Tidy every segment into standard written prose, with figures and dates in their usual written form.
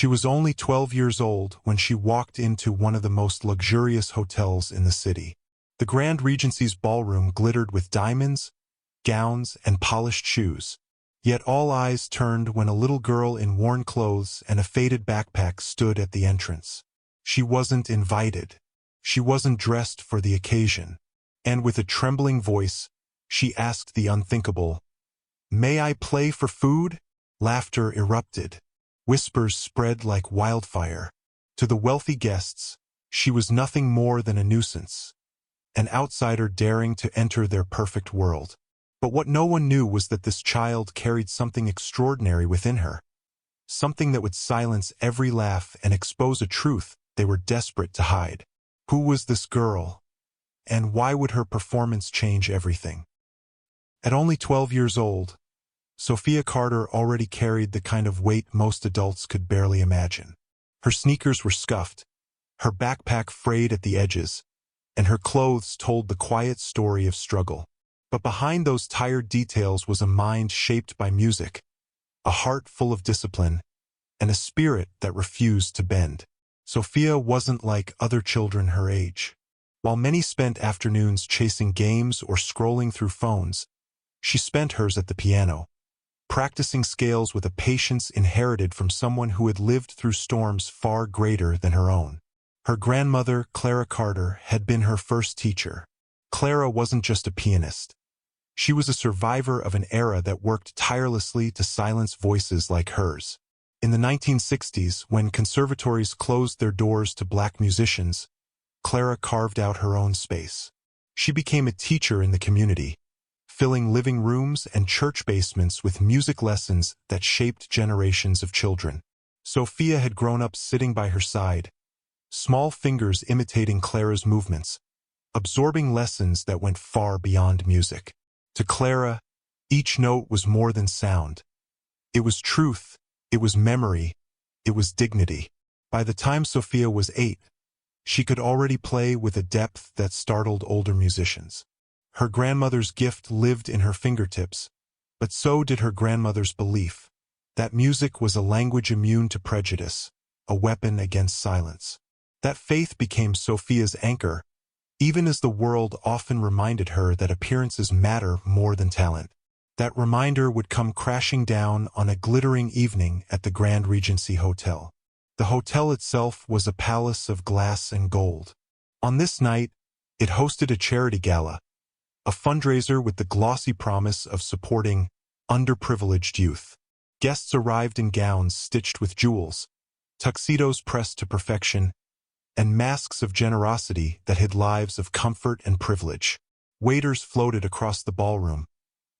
She was only 12 years old when she walked into one of the most luxurious hotels in the city. The Grand Regency's ballroom glittered with diamonds, gowns, and polished shoes. Yet all eyes turned when a little girl in worn clothes and a faded backpack stood at the entrance. She wasn't invited. She wasn't dressed for the occasion. And with a trembling voice, she asked the unthinkable, "May I play for food?" Laughter erupted. Whispers spread like wildfire. To the wealthy guests, she was nothing more than a nuisance, an outsider daring to enter their perfect world. But what no one knew was that this child carried something extraordinary within her, something that would silence every laugh and expose a truth they were desperate to hide. Who was this girl, and why would her performance change everything? At only 12 years old, Sophia Carter already carried the kind of weight most adults could barely imagine. Her sneakers were scuffed, her backpack frayed at the edges, and her clothes told the quiet story of struggle. But behind those tired details was a mind shaped by music, a heart full of discipline, and a spirit that refused to bend. Sophia wasn't like other children her age. While many spent afternoons chasing games or scrolling through phones, she spent hers at the piano, practicing scales with a patience inherited from someone who had lived through storms far greater than her own. Her grandmother, Clara Carter, had been her first teacher. Clara wasn't just a pianist. She was a survivor of an era that worked tirelessly to silence voices like hers. In the 1960s, when conservatories closed their doors to black musicians, Clara carved out her own space. She became a teacher in the community, filling living rooms and church basements with music lessons that shaped generations of children. Sophia had grown up sitting by her side, small fingers imitating Clara's movements, absorbing lessons that went far beyond music. To Clara, each note was more than sound. It was truth, it was memory, it was dignity. By the time Sophia was 8, she could already play with a depth that startled older musicians. Her grandmother's gift lived in her fingertips, but so did her grandmother's belief that music was a language immune to prejudice, a weapon against silence. That faith became Sophia's anchor, even as the world often reminded her that appearances matter more than talent. That reminder would come crashing down on a glittering evening at the Grand Regency Hotel. The hotel itself was a palace of glass and gold. On this night, it hosted a charity gala, a fundraiser with the glossy promise of supporting underprivileged youth. Guests arrived in gowns stitched with jewels, tuxedos pressed to perfection, and masks of generosity that hid lives of comfort and privilege. Waiters floated across the ballroom,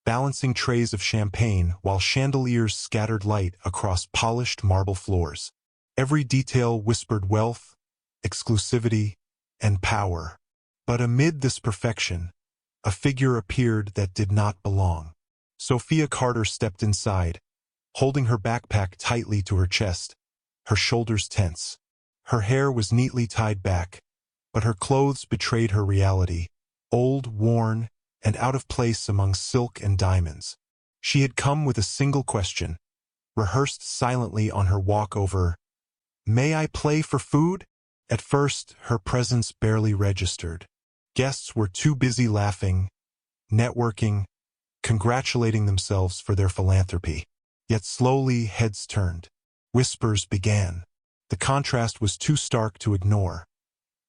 balancing trays of champagne while chandeliers scattered light across polished marble floors. Every detail whispered wealth, exclusivity, and power. But amid this perfection, a figure appeared that did not belong. Sophia Carter stepped inside, holding her backpack tightly to her chest, her shoulders tense. Her hair was neatly tied back, but her clothes betrayed her reality, old, worn, and out of place among silk and diamonds. She had come with a single question, rehearsed silently on her walk over, "May I play for food?" At first, her presence barely registered. Guests were too busy laughing, networking, congratulating themselves for their philanthropy. Yet slowly heads turned. Whispers began. The contrast was too stark to ignore.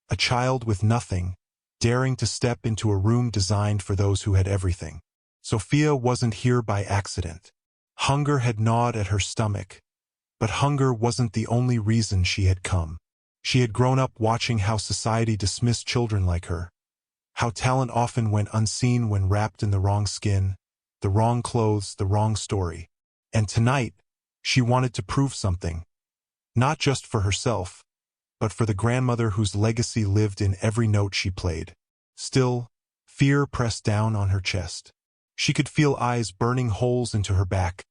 A child with nothing, daring to step into a room designed for those who had everything. Sophia wasn't here by accident. Hunger had gnawed at her stomach, but hunger wasn't the only reason she had come. She had grown up watching how society dismissed children like her, how talent often went unseen when wrapped in the wrong skin, the wrong clothes, the wrong story. And tonight, she wanted to prove something. Not just for herself, but for the grandmother whose legacy lived in every note she played. Still, fear pressed down on her chest. She could feel eyes burning holes into her back,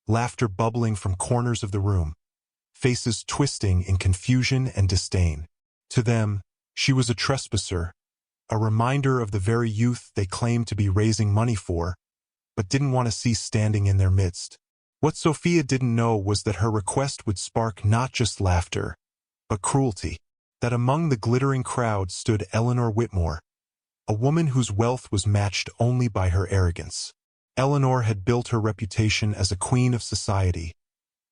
laughter bubbling from corners of the room, faces twisting in confusion and disdain. To them, she was a trespasser, a reminder of the very youth they claimed to be raising money for, but didn't want to see standing in their midst. What Sophia didn't know was that her request would spark not just laughter, but cruelty. That among the glittering crowd stood Eleanor Whitmore, a woman whose wealth was matched only by her arrogance. Eleanor had built her reputation as a queen of society,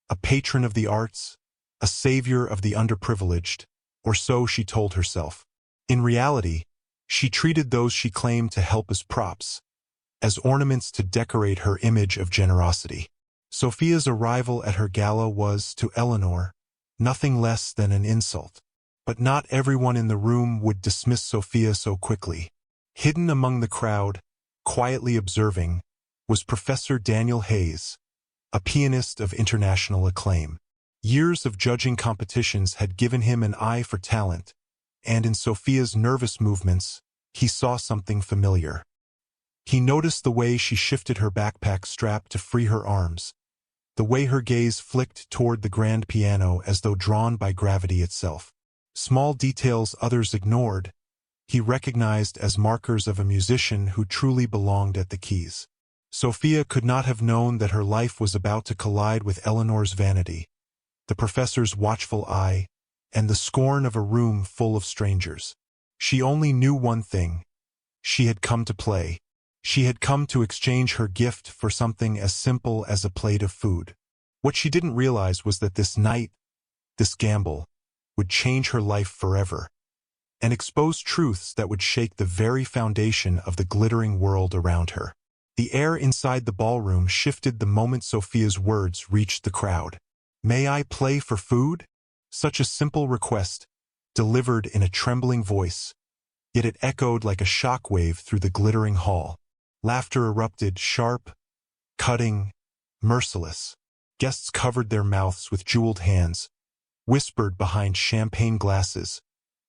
a patron of the arts, a savior of the underprivileged, or so she told herself. In reality, she treated those she claimed to help as props, as ornaments to decorate her image of generosity. Sophia's arrival at her gala was, to Eleanor, nothing less than an insult. But not everyone in the room would dismiss Sophia so quickly. Hidden among the crowd, quietly observing, was Professor Daniel Hayes, a pianist of international acclaim. Years of judging competitions had given him an eye for talent, and in Sophia's nervous movements, he saw something familiar. He noticed the way she shifted her backpack strap to free her arms, the way her gaze flicked toward the grand piano as though drawn by gravity itself. Small details others ignored, he recognized as markers of a musician who truly belonged at the keys. Sophia could not have known that her life was about to collide with Eleanor's vanity, the professor's watchful eye, and the scorn of a room full of strangers. She only knew one thing. She had come to play. She had come to exchange her gift for something as simple as a plate of food. What she didn't realize was that this night, this gamble, would change her life forever, and expose truths that would shake the very foundation of the glittering world around her. The air inside the ballroom shifted the moment Sophia's words reached the crowd. "May I play for food?" Such a simple request, delivered in a trembling voice, yet it echoed like a shockwave through the glittering hall. Laughter erupted, sharp, cutting, merciless. Guests covered their mouths with jeweled hands, whispered behind champagne glasses,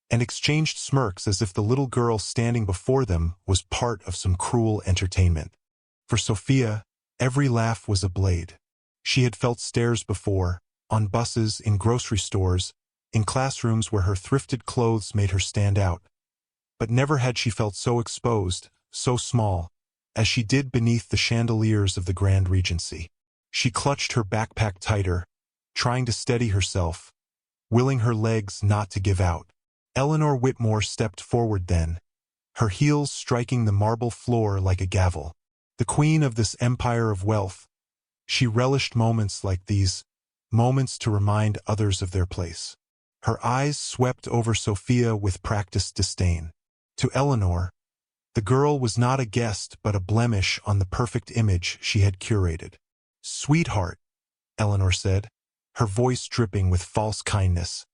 and exchanged smirks as if the little girl standing before them was part of some cruel entertainment. For Sophia, every laugh was a blade. She had felt stares before, on buses, in grocery stores, in classrooms where her thrifted clothes made her stand out. But never had she felt so exposed, so small, as she did beneath the chandeliers of the Grand Regency. She clutched her backpack tighter, trying to steady herself, willing her legs not to give out. Eleanor Whitmore stepped forward then, her heels striking the marble floor like a gavel. The queen of this empire of wealth, she relished moments like these, moments to remind others of their place. Her eyes swept over Sophia with practiced disdain. To Eleanor, the girl was not a guest but a blemish on the perfect image she had curated. "Sweetheart," Eleanor said, her voice dripping with false kindness,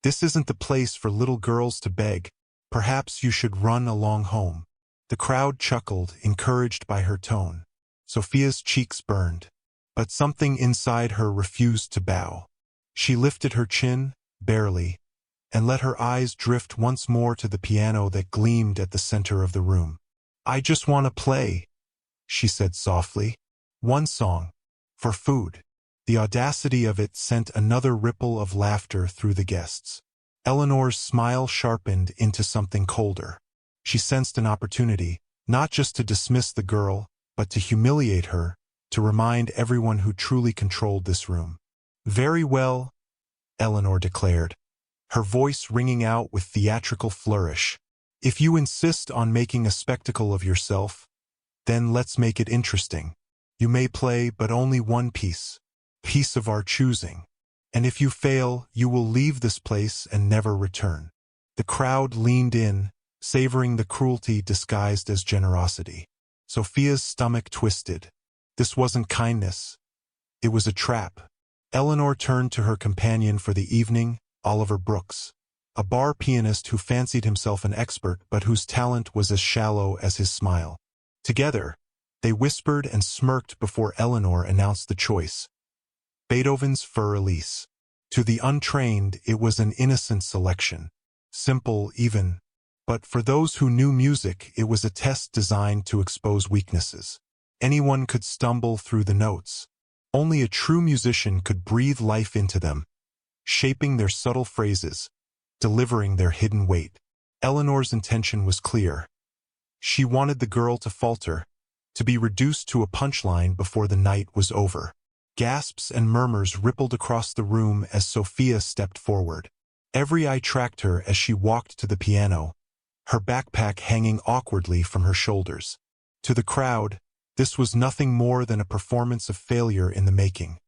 "this isn't the place for little girls to beg. Perhaps you should run along home." The crowd chuckled, encouraged by her tone. Sophia's cheeks burned, but something inside her refused to bow. She lifted her chin, barely, and let her eyes drift once more to the piano that gleamed at the center of the room. "I just want to play," she said softly. "One song. For food." The audacity of it sent another ripple of laughter through the guests. Eleanor's smile sharpened into something colder. She sensed an opportunity, not just to dismiss the girl, but to humiliate her, to remind everyone who truly controlled this room. "Very well," Eleanor declared, her voice ringing out with theatrical flourish. "If you insist on making a spectacle of yourself, then let's make it interesting. You may play but only one piece of our choosing. And if you fail, you will leave this place and never return." The crowd leaned in, savoring the cruelty disguised as generosity. Sophia's stomach twisted. This wasn't kindness. It was a trap. Eleanor turned to her companion for the evening, Oliver Brooks, a bar pianist who fancied himself an expert but whose talent was as shallow as his smile. Together, they whispered and smirked before Eleanor announced the choice: Beethoven's Für Elise. To the untrained, it was an innocent selection. Simple, even. But for those who knew music, it was a test designed to expose weaknesses. Anyone could stumble through the notes. Only a true musician could breathe life into them, shaping their subtle phrases, delivering their hidden weight. Eleanor's intention was clear. She wanted the girl to falter, to be reduced to a punchline before the night was over. Gasps and murmurs rippled across the room as Sophia stepped forward. Every eye tracked her as she walked to the piano, her backpack hanging awkwardly from her shoulders. To the crowd, this was nothing more than a performance of failure in the making.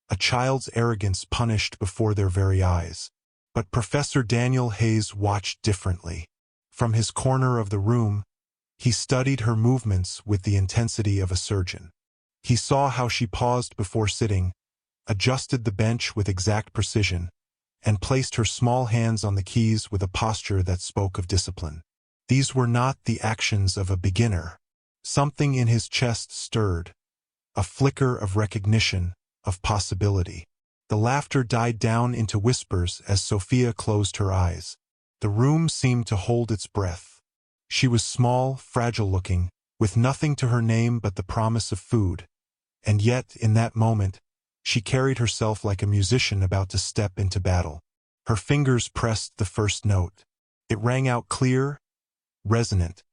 A child's arrogance punished before their very eyes. But Professor Daniel Hayes watched differently. From his corner of the room, he studied her movements with the intensity of a surgeon. He saw how she paused before sitting, adjusted the bench with exact precision, and placed her small hands on the keys with a posture that spoke of discipline. These were not the actions of a beginner. Something in his chest stirred, a flicker of recognition, of possibility. The laughter died down into whispers as Sophia closed her eyes. The room seemed to hold its breath. She was small, fragile-looking, with nothing to her name but the promise of food. And yet, in that moment, she carried herself like a musician about to step into battle. Her fingers pressed the first note. It rang out clear, resonant,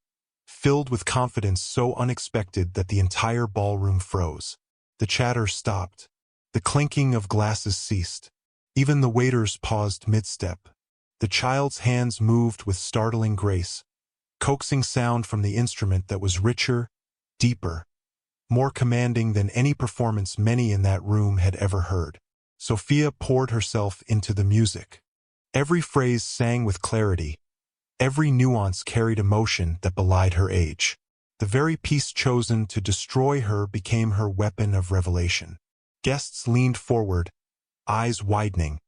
filled with confidence so unexpected that the entire ballroom froze. The chatter stopped. The clinking of glasses ceased. Even the waiters paused mid-step. The child's hands moved with startling grace, coaxing sound from the instrument that was richer, deeper, more commanding than any performance many in that room had ever heard. Sophia poured herself into the music. Every phrase sang with clarity. Every nuance carried emotion that belied her age. The very piece chosen to destroy her became her weapon of revelation. Guests leaned forward, eyes widening,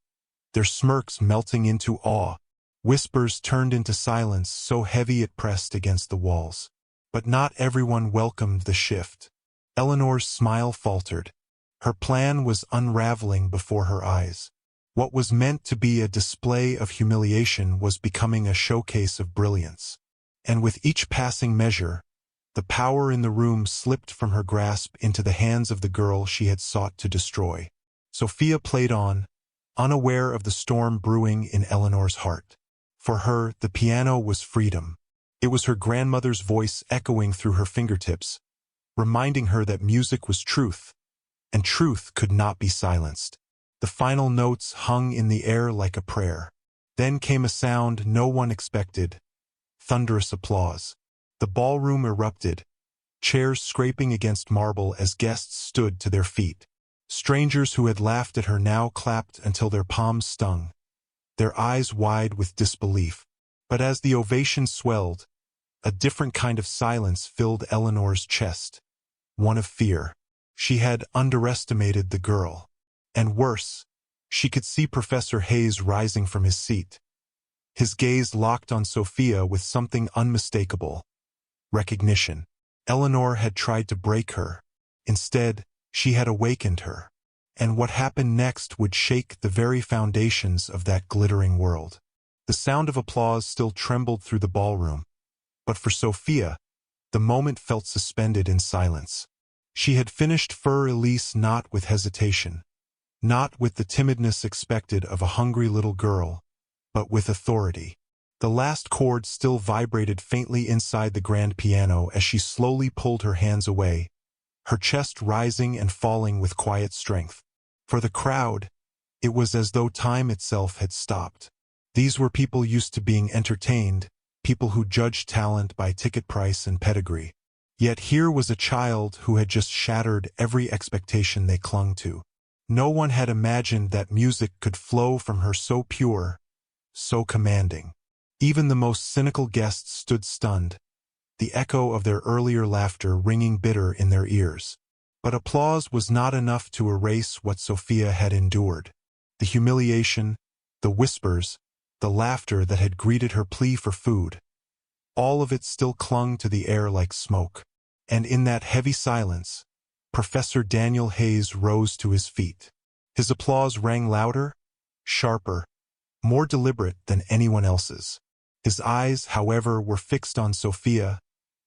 their smirks melting into awe. Whispers turned into silence so heavy it pressed against the walls. But not everyone welcomed the shift. Eleanor's smile faltered. Her plan was unraveling before her eyes. What was meant to be a display of humiliation was becoming a showcase of brilliance. And with each passing measure, the power in the room slipped from her grasp into the hands of the girl she had sought to destroy. Sophia played on, unaware of the storm brewing in Eleanor's heart. For her, the piano was freedom. It was her grandmother's voice echoing through her fingertips, reminding her that music was truth, and truth could not be silenced. The final notes hung in the air like a prayer. Then came a sound no one expected: thunderous applause. The ballroom erupted, chairs scraping against marble as guests stood to their feet. Strangers who had laughed at her now clapped until their palms stung, their eyes wide with disbelief. But as the ovation swelled, a different kind of silence filled Eleanor's chest, one of fear. She had underestimated the girl. And worse, she could see Professor Hayes rising from his seat. His gaze locked on Sophia with something unmistakable: recognition. Eleanor had tried to break her. Instead, she had awakened her. And what happened next would shake the very foundations of that glittering world. The sound of applause still trembled through the ballroom. But for Sophia, the moment felt suspended in silence. She had finished Fur Elise not with hesitation, not with the timidness expected of a hungry little girl, but with authority. The last chord still vibrated faintly inside the grand piano as she slowly pulled her hands away, her chest rising and falling with quiet strength. For the crowd, it was as though time itself had stopped. These were people used to being entertained, people who judged talent by ticket price and pedigree. Yet here was a child who had just shattered every expectation they clung to. No one had imagined that music could flow from her so pure, so commanding. Even the most cynical guests stood stunned, the echo of their earlier laughter ringing bitter in their ears. But applause was not enough to erase what Sophia had endured. The humiliation, the whispers, the laughter that had greeted her plea for food, all of it still clung to the air like smoke. And in that heavy silence, Professor Daniel Hayes rose to his feet. His applause rang louder, sharper, more deliberate than anyone else's. His eyes, however, were fixed on Sophia,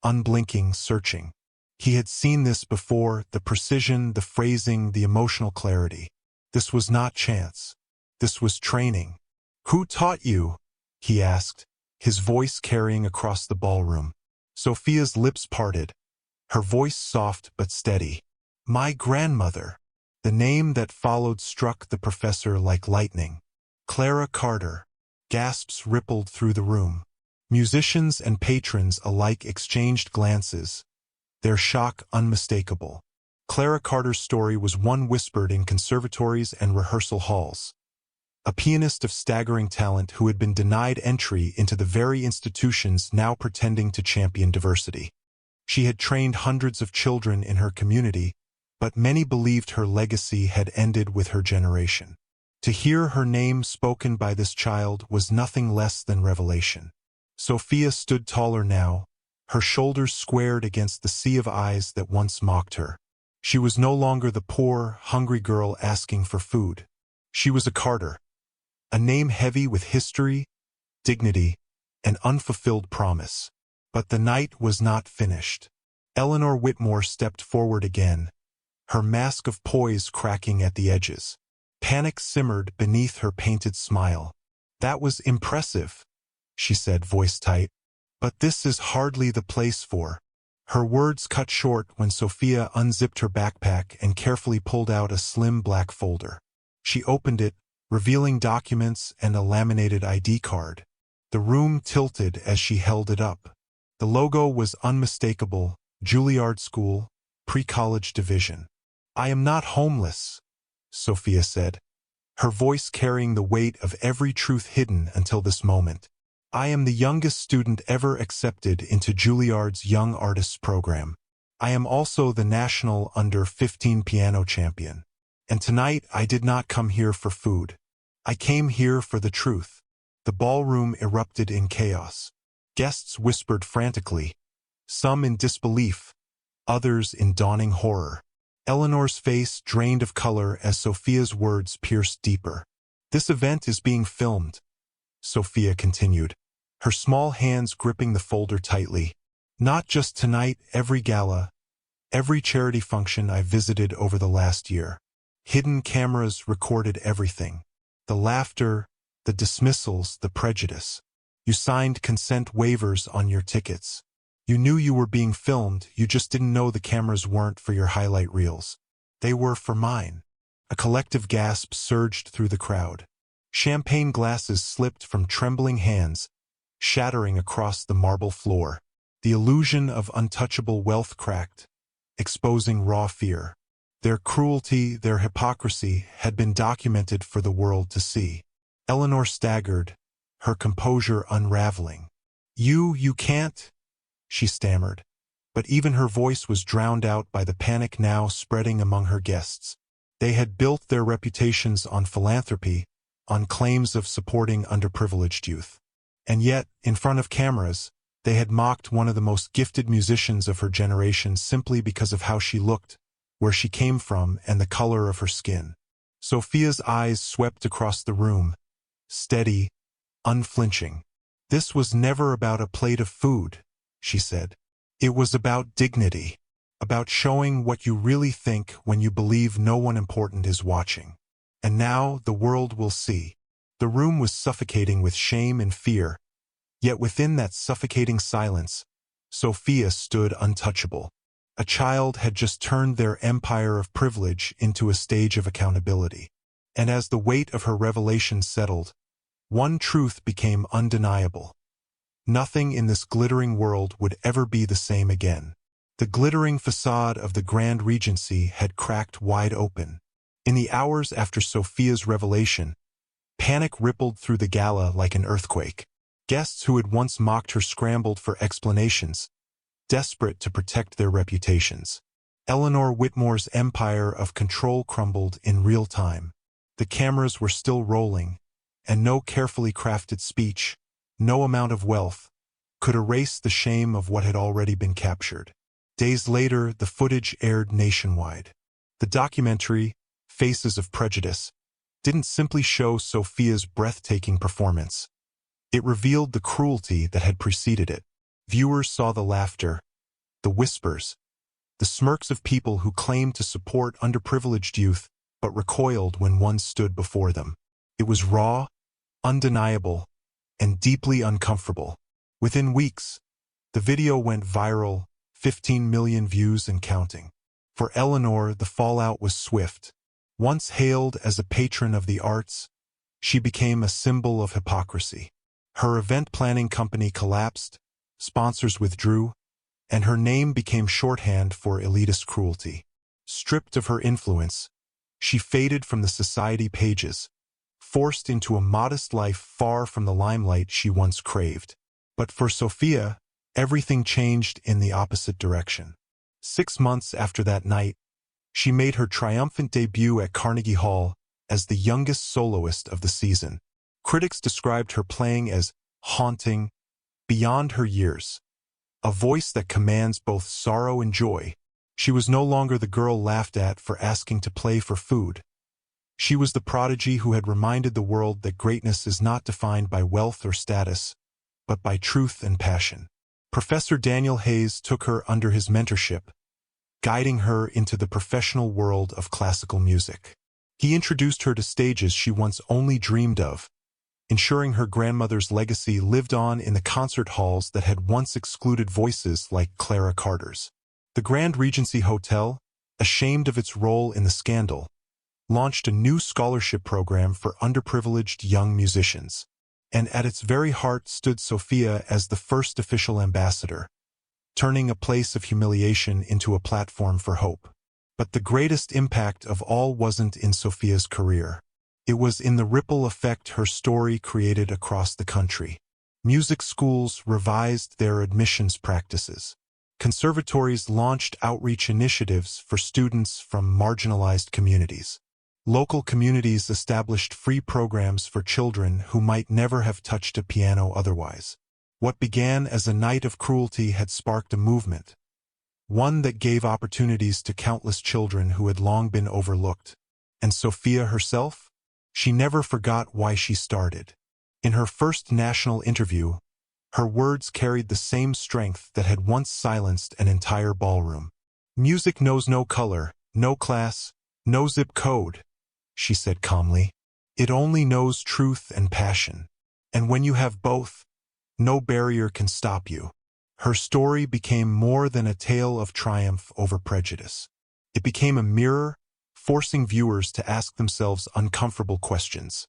unblinking, searching. He had seen this before: the precision, the phrasing, the emotional clarity. This was not chance. This was training. "Who taught you?" he asked, his voice carrying across the ballroom. Sophia's lips parted, her voice soft but steady. "My grandmother." The name that followed struck the professor like lightning. Clara Carter. Gasps rippled through the room. Musicians and patrons alike exchanged glances, their shock unmistakable. Clara Carter's story was one whispered in conservatories and rehearsal halls. A pianist of staggering talent who had been denied entry into the very institutions now pretending to champion diversity. She had trained hundreds of children in her community, but many believed her legacy had ended with her generation. To hear her name spoken by this child was nothing less than revelation. Sophia stood taller now, her shoulders squared against the sea of eyes that once mocked her. She was no longer the poor, hungry girl asking for food. She was a Carter, a name heavy with history, dignity, and unfulfilled promise. But the night was not finished. Eleanor Whitmore stepped forward again, her mask of poise cracking at the edges. Panic simmered beneath her painted smile. "That was impressive," she said, voice tight. "But this is hardly the place for—" Her words cut short when Sophia unzipped her backpack and carefully pulled out a slim black folder. She opened it, revealing documents and a laminated ID card. The room tilted as she held it up. The logo was unmistakable: Juilliard School, Pre-College Division. "I am not homeless," Sophia said, her voice carrying the weight of every truth hidden until this moment. "I am the youngest student ever accepted into Juilliard's Young Artists program. I am also the national under-15 piano champion. And tonight I did not come here for food. I came here for the truth." The ballroom erupted in chaos. Guests whispered frantically, some in disbelief, others in dawning horror. Eleanor's face drained of color as Sophia's words pierced deeper. "This event is being filmed," Sophia continued, her small hands gripping the folder tightly. "Not just tonight, every gala, every charity function I visited over the last year. Hidden cameras recorded everything. The laughter, the dismissals, the prejudice. You signed consent waivers on your tickets. You knew you were being filmed, you just didn't know the cameras weren't for your highlight reels. They were for mine." A collective gasp surged through the crowd. Champagne glasses slipped from trembling hands, shattering across the marble floor. The illusion of untouchable wealth cracked, exposing raw fear. Their cruelty, their hypocrisy, had been documented for the world to see. Eleanor staggered, her composure unraveling. You can't," she stammered. But even her voice was drowned out by the panic now spreading among her guests. They had built their reputations on philanthropy, on claims of supporting underprivileged youth. And yet, in front of cameras, they had mocked one of the most gifted musicians of her generation simply because of how she looked, where she came from, and the color of her skin. Sophia's eyes swept across the room, steady, unflinching. "This was never about a plate of food," she said. "It was about dignity, about showing what you really think when you believe no one important is watching. And now the world will see." The room was suffocating with shame and fear, yet within that suffocating silence, Sophia stood untouchable. A child had just turned their empire of privilege into a stage of accountability. And as the weight of her revelation settled, one truth became undeniable. Nothing in this glittering world would ever be the same again. The glittering facade of the Grand Regency had cracked wide open. In the hours after Sophia's revelation, panic rippled through the gala like an earthquake. Guests who had once mocked her scrambled for explanations, desperate to protect their reputations. Eleanor Whitmore's empire of control crumbled in real time. The cameras were still rolling, and no carefully crafted speech, no amount of wealth, could erase the shame of what had already been captured. Days later, the footage aired nationwide. The documentary, Faces of Prejudice, didn't simply show Sophia's breathtaking performance. It revealed the cruelty that had preceded it. Viewers saw the laughter, the whispers, the smirks of people who claimed to support underprivileged youth but recoiled when one stood before them. It was raw, undeniable, and deeply uncomfortable. Within weeks, the video went viral, 15 million views and counting. For Eleanor, the fallout was swift. Once hailed as a patron of the arts, she became a symbol of hypocrisy. Her event planning company collapsed, sponsors withdrew, and her name became shorthand for elitist cruelty. Stripped of her influence, she faded from the society pages, forced into a modest life far from the limelight she once craved. But for Sophia, everything changed in the opposite direction. 6 months after that night, she made her triumphant debut at Carnegie Hall as the youngest soloist of the season. Critics described her playing as haunting, beyond her years, a voice that commands both sorrow and joy. She was no longer the girl laughed at for asking to play for food. She was the prodigy who had reminded the world that greatness is not defined by wealth or status, but by truth and passion. Professor Daniel Hayes took her under his mentorship, guiding her into the professional world of classical music. He introduced her to stages she once only dreamed of, ensuring her grandmother's legacy lived on in the concert halls that had once excluded voices like Clara Carter's. The Grand Regency Hotel, ashamed of its role in the scandal, launched a new scholarship program for underprivileged young musicians. And at its very heart stood Sophia as the first official ambassador, turning a place of humiliation into a platform for hope. But the greatest impact of all wasn't in Sophia's career. It was in the ripple effect her story created across the country. Music schools revised their admissions practices. Conservatories launched outreach initiatives for students from marginalized communities. Local communities established free programs for children who might never have touched a piano otherwise. What began as a night of cruelty had sparked a movement, one that gave opportunities to countless children who had long been overlooked. And Sophia herself? She never forgot why she started. In her first national interview, her words carried the same strength that had once silenced an entire ballroom. "Music knows no color, no class, no zip code," she said calmly. "It only knows truth and passion. And when you have both, no barrier can stop you." Her story became more than a tale of triumph over prejudice. It became a mirror, forcing viewers to ask themselves uncomfortable questions.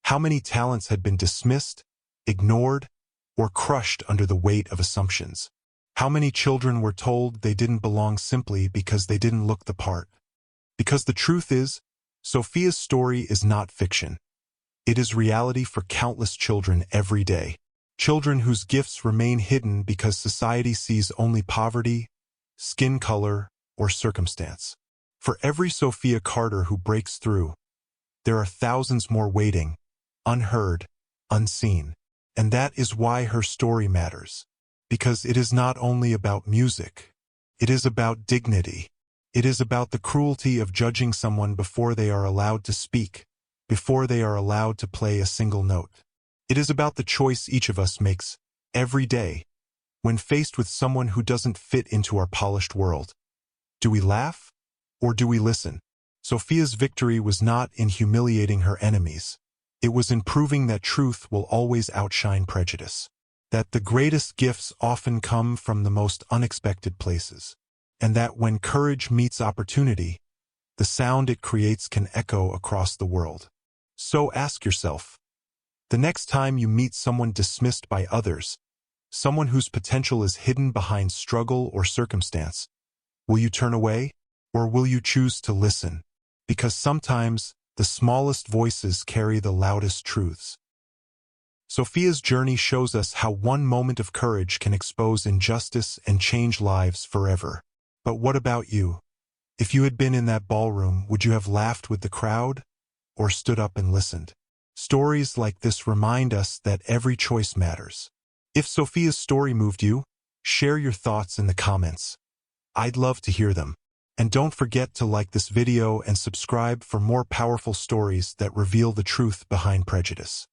How many talents had been dismissed, ignored, or crushed under the weight of assumptions? How many children were told they didn't belong simply because they didn't look the part? Because the truth is, Sophia's story is not fiction. It is reality for countless children every day. Children whose gifts remain hidden because society sees only poverty, skin color, or circumstance. For every Sophia Carter who breaks through, there are thousands more waiting, unheard, unseen. And that is why her story matters. Because it is not only about music. It is about dignity. It is about the cruelty of judging someone before they are allowed to speak, before they are allowed to play a single note. It is about the choice each of us makes, every day, when faced with someone who doesn't fit into our polished world. Do we laugh, or do we listen? Sophia's victory was not in humiliating her enemies. It was in proving that truth will always outshine prejudice. That the greatest gifts often come from the most unexpected places. And that when courage meets opportunity, the sound it creates can echo across the world. So ask yourself, the next time you meet someone dismissed by others, someone whose potential is hidden behind struggle or circumstance, will you turn away, or will you choose to listen? Because sometimes, the smallest voices carry the loudest truths. Sophia's journey shows us how one moment of courage can expose injustice and change lives forever. But what about you? If you had been in that ballroom, would you have laughed with the crowd, or stood up and listened? Stories like this remind us that every choice matters. If Sophia's story moved you, share your thoughts in the comments. I'd love to hear them. And don't forget to like this video and subscribe for more powerful stories that reveal the truth behind prejudice.